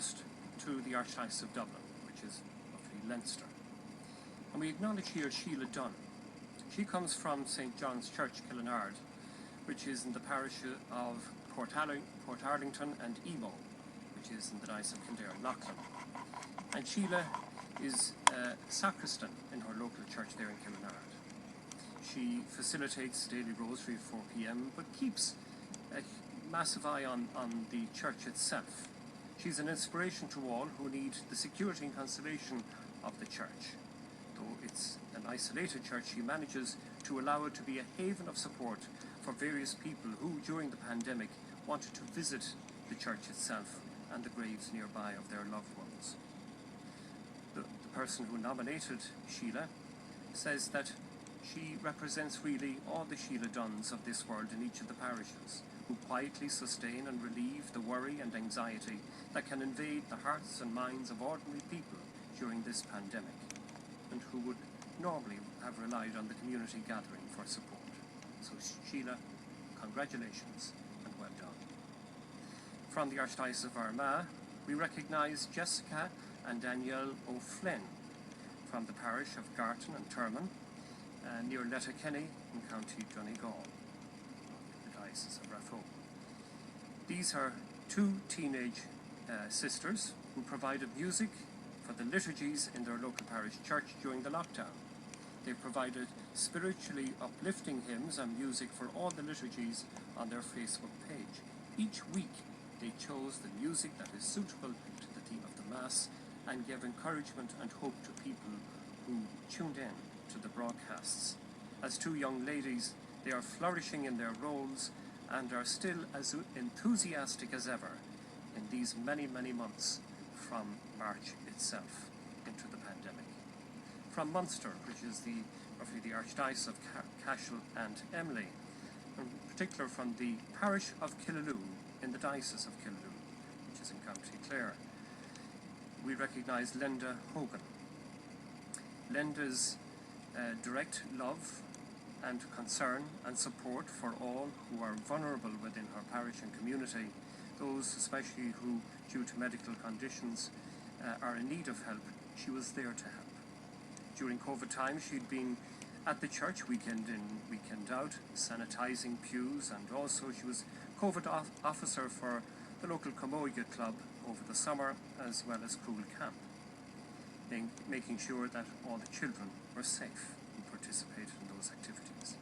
first to the Archdiocese of Dublin, which is roughly Leinster. And we acknowledge here Sheila Dunn. She comes from St. John's Church, Killinard, which is in the parish of Port Arlington and Emo, which is in the Diocese of Kildare and Loughlin. And Sheila is a sacristan in her local church there in Killinard. She facilitates daily rosary at 4 p.m, but keeps a massive eye on the church itself. She's an inspiration to all who need the security and consolation of the church. Though it's an isolated church, she manages to allow it to be a haven of support for various people who, during the pandemic, wanted to visit the church itself and the graves nearby of their loved ones. The person who nominated Sheila says that she represents really all the Sheila Dunns of this world in each of the parishes, who quietly sustain and relieve the worry and anxiety that can invade the hearts and minds of ordinary people during this pandemic, and who would normally have relied on the community gathering for support. So Sheila, congratulations and well done. From the Archdiocese of Armagh, we recognise Jessica and Danielle O'Flynn from the parish of Garton and Termon, near Letterkenny in County Donegal, the Diocese of Raphoe. These are two teenage sisters who provided music for the liturgies in their local parish church during the lockdown. They provided spiritually uplifting hymns and music for all the liturgies on their Facebook page. Each week they chose the music that is suitable to the theme of the Mass and gave encouragement and hope to people who tuned in to the broadcasts. As two young ladies, they are flourishing in their roles and are still as enthusiastic as ever in these many, many months from March itself into the pandemic. From Munster, which is roughly the Archdiocese of Cashel and Emly, in particular from the parish of Killaloe in the Diocese of Killaloe, which is in County Clare, we recognise Linda Hogan. Linda's direct love and concern and support for all who are vulnerable within her parish and community, those especially who, due to medical conditions, are in need of help, she was there to help. During COVID time, she'd been at the church weekend in, weekend out, sanitising pews, and also she was COVID officer for the local Camoga Club over the summer, as well as Cool Camp, making sure that all the children were safe and participated in those activities.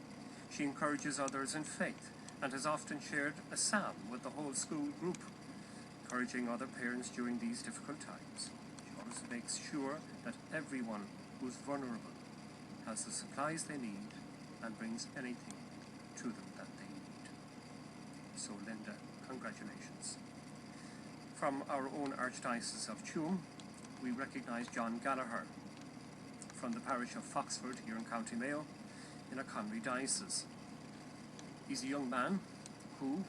She encourages others in faith and has often shared a psalm with the whole school group, encouraging other parents during these difficult times. She always makes sure that everyone who's vulnerable has the supplies they need and brings anything to them that they need. So Linda, congratulations. From our own Archdiocese of Tuam, we recognise John Gallagher from the parish of Foxford here in County Mayo in a Conwy diocese. He's a young man who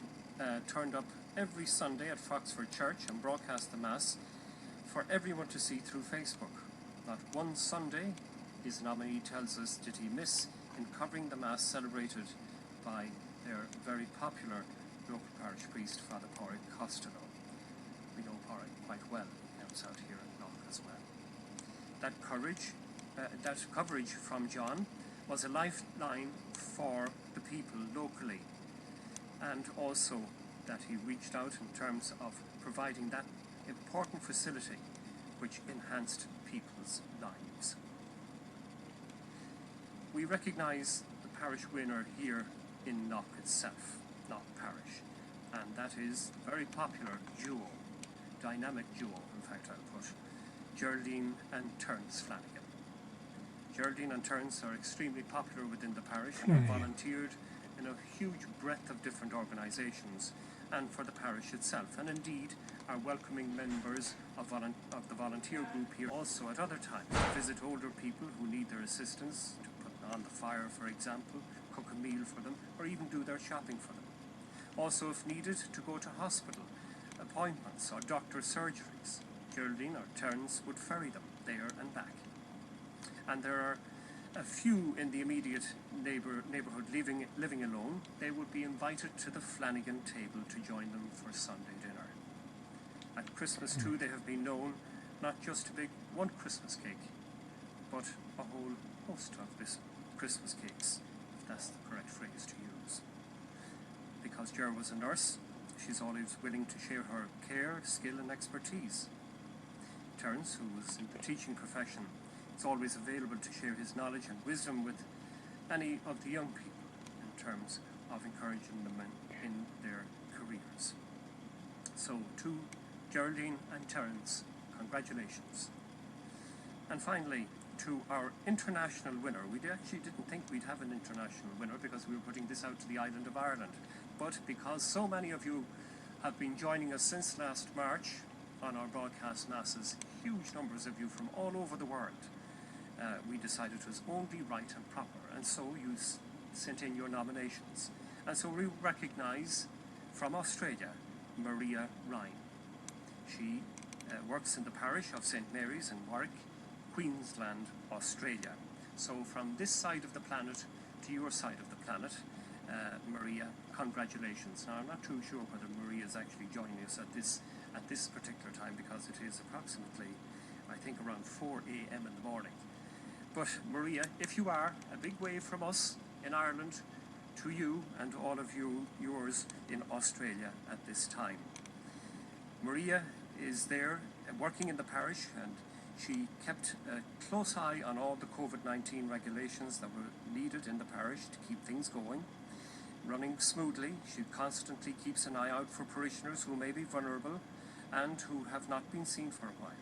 turned up every Sunday at Foxford Church and broadcast the Mass for everyone to see through Facebook. Not one Sunday, his nominee tells us, did he miss in covering the Mass celebrated by their very popular local parish priest, Father Pádraig Costello. We know Pádraig quite well, he helps out here at Lough as well. That coverage from John was a lifeline for the people locally, and also that he reached out in terms of providing that important facility which enhanced people's lives. We recognise the parish winner here in Lough itself, Lough Parish, and that is a very popular duo, dynamic duo, in fact I'll put, Geraldine and Terence Flanagan. Geraldine and Terence are extremely popular within the parish and have volunteered in a huge breadth of different organisations and for the parish itself, and indeed are welcoming members of the volunteer group here also at other times to visit older people who need their assistance, to put on the fire for example, cook a meal for them, or even do their shopping for them. Also, if needed, to go to hospital appointments or doctor surgeries. Geraldine or Terence would ferry them there and back. And there are a few in the immediate neighbourhood living alone. They would be invited to the Flanagan table to join them for Sunday dinner. At Christmas too, they have been known not just to bake one Christmas cake, but a whole host of this Christmas cakes, if that's the correct phrase to use. Because Ger was a nurse, she's always willing to share her care, skill and expertise. Terence, who was in the teaching profession, is always available to share his knowledge and wisdom with any of the young people in terms of encouraging them in their careers. So to Geraldine and Terence, congratulations. And finally, to our international winner. We actually didn't think we'd have an international winner because we were putting this out to the island of Ireland. But because so many of you have been joining us since last March on our broadcast masses, huge numbers of you from all over the world, we decided it was only right and proper. And so you sent in your nominations. And so we recognise from Australia, Maria Ryan. She works in the parish of St Mary's in Warwick, Queensland, Australia. So from this side of the planet to your side of the planet, Maria, congratulations. Now I'm not too sure whether Maria is actually joining us at this particular time because it is approximately, I think, around 4 a.m. in the morning. But Maria, if you are, a big wave from us in Ireland to you and all of yours in Australia at this time. Maria is there working in the parish, and she kept a close eye on all the COVID-19 regulations that were needed in the parish to keep things going, running smoothly. She constantly keeps an eye out for parishioners who may be vulnerable and who have not been seen for a while.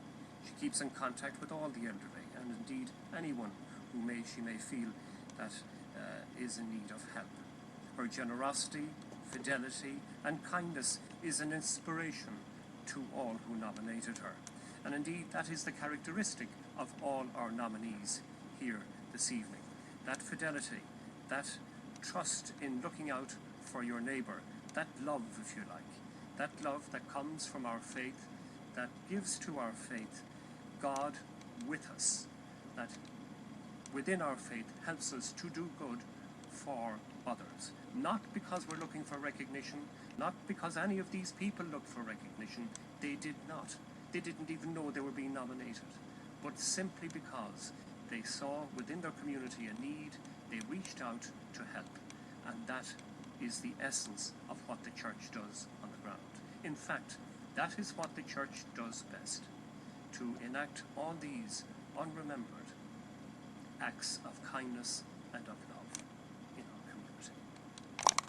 She keeps in contact with all the elderly and indeed anyone who she may feel that is in need of help. Her generosity, fidelity and kindness is an inspiration to all who nominated her. And indeed, that is the characteristic of all our nominees here this evening. That fidelity, that trust in looking out for your neighbour, that love, if you like, that love that comes from our faith, that gives to our faith God with us, that within our faith helps us to do good for others. Not because we're looking for recognition, not because any of these people look for recognition. They did not. They didn't even know they were being nominated. But simply because they saw within their community a need, they reached out to help. And that is the essence of what the church does on the ground. In fact, that is what the church does best, to enact all these unremembered acts of kindness and of